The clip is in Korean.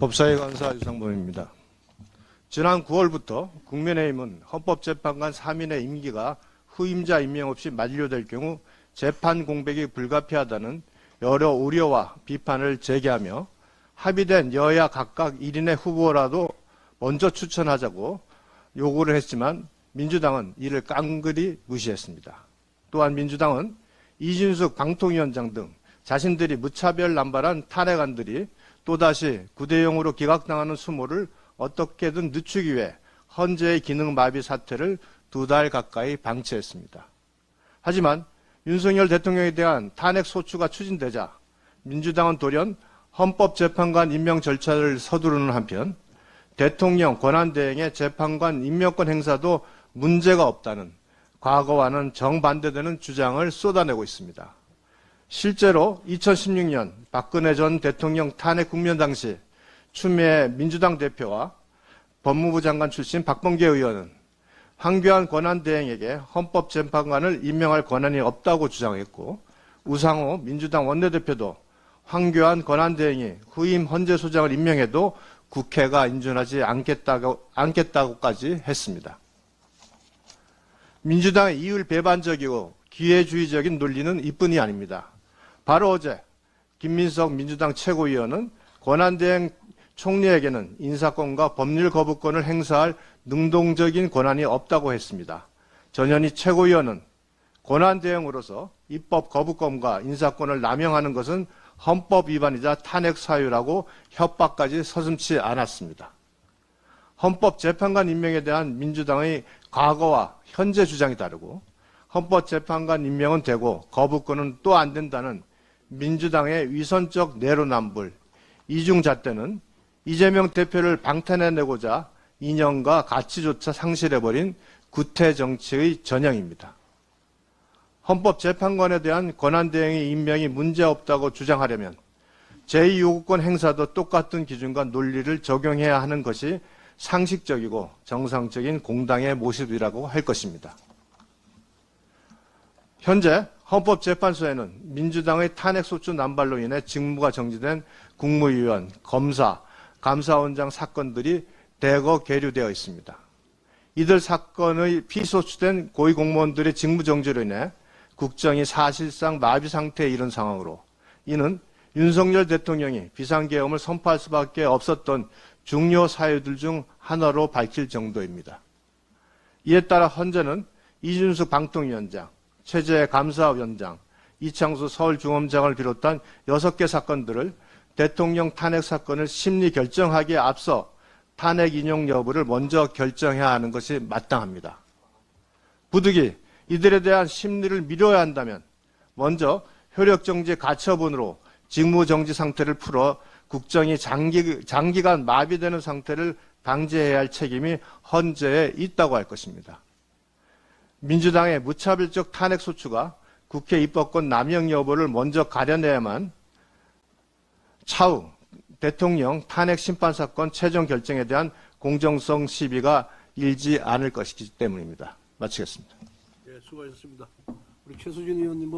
법사위 간사 유상범입니다. 지난 9월부터 국민의힘은 헌법재판관 3인의 임기가 후임자 임명 없이 만료될 경우 재판 공백이 불가피하다는 여러 우려와 비판을 제기하며 합의된 여야 각각 1인의 후보라도 먼저 추천하자고 요구를 했지만 민주당은 이를 깡그리 무시했습니다. 또한 민주당은 이준석 방통위원장 등 자신들이 무차별 남발한 탄핵안들이 또다시 9대0으로 기각당하는 수모를 어떻게든 늦추기 위해 헌재의 기능 마비 사태를 2달 가까이 방치했습니다. 하지만 윤석열 대통령에 대한 탄핵 소추가 추진되자 민주당은 돌연 헌법재판관 임명 절차를 서두르는 한편 대통령 권한대행의 재판관 임명권 행사도 문제가 없다는 과거와는 정반대되는 주장을 쏟아내고 있습니다. 실제로 2016년 박근혜 전 대통령 탄핵 국면 당시 추미애 민주당 대표와 법무부 장관 출신 박범계 의원은 황교안 권한대행에게 헌법재판관을 임명할 권한이 없다고 주장했고 우상호 민주당 원내대표도 황교안 권한대행이 후임 헌재소장을 임명해도 국회가 인준하지 않겠다고까지 했습니다. 민주당의 이율 배반적이고 기회주의적인 논리는 이뿐이 아닙니다. 바로 어제 김민석 민주당 최고위원은 권한대행 총리에게는 인사권과 법률 거부권을 행사할 능동적인 권한이 없다고 했습니다. 전현희 최고위원은 권한대행으로서 입법 거부권과 인사권을 남용하는 것은 헌법 위반이자 탄핵 사유라고 협박까지 서슴지 않았습니다. 헌법재판관 임명에 대한 민주당의 과거와 현재 주장이 다르고 헌법재판관 임명은 되고 거부권은 또 안 된다는 민주당의 위선적 내로남불, 이중잣대는 이재명 대표를 방탄해내고자 이념과 가치조차 상실해버린 구태 정치의 전형입니다. 헌법재판관에 대한 권한대행의 임명이 문제없다고 주장하려면 제2요구권 행사도 똑같은 기준과 논리를 적용해야 하는 것이 상식적이고 정상적인 공당의 모습이라고 할 것입니다. 현재 헌법재판소에는 민주당의 탄핵소추 남발로 인해 직무가 정지된 국무위원, 검사, 감사원장 사건들이 대거 계류되어 있습니다. 이들 사건의 피소추된 고위공무원들의 직무정지로 인해 국정이 사실상 마비 상태에 이른 상황으로 이는 윤석열 대통령이 비상계엄을 선포할 수밖에 없었던 중요 사유들 중 하나로 밝힐 정도입니다. 이에 따라 헌재는 이준석 방통위원장, 최재 감사위원장, 이창수 서울중검장을 비롯한 6개 사건들을 대통령 탄핵 사건을 심리 결정하기에 앞서 탄핵 인용 여부를 먼저 결정해야 하는 것이 마땅합니다. 부득이 이들에 대한 심리를 미뤄야 한다면 먼저 효력정지 가처분으로 직무정지 상태를 풀어 국정이 장기간 마비되는 상태를 방지해야 할 책임이 헌재에 있다고 할 것입니다. 민주당의 무차별적 탄핵 소추가 국회 입법권 남용 여부를 먼저 가려내야만 차후 대통령 탄핵 심판 사건 최종 결정에 대한 공정성 시비가 일지 않을 것이기 때문입니다. 마치겠습니다. 네, 수고하셨습니다. 우리 최수진 의원님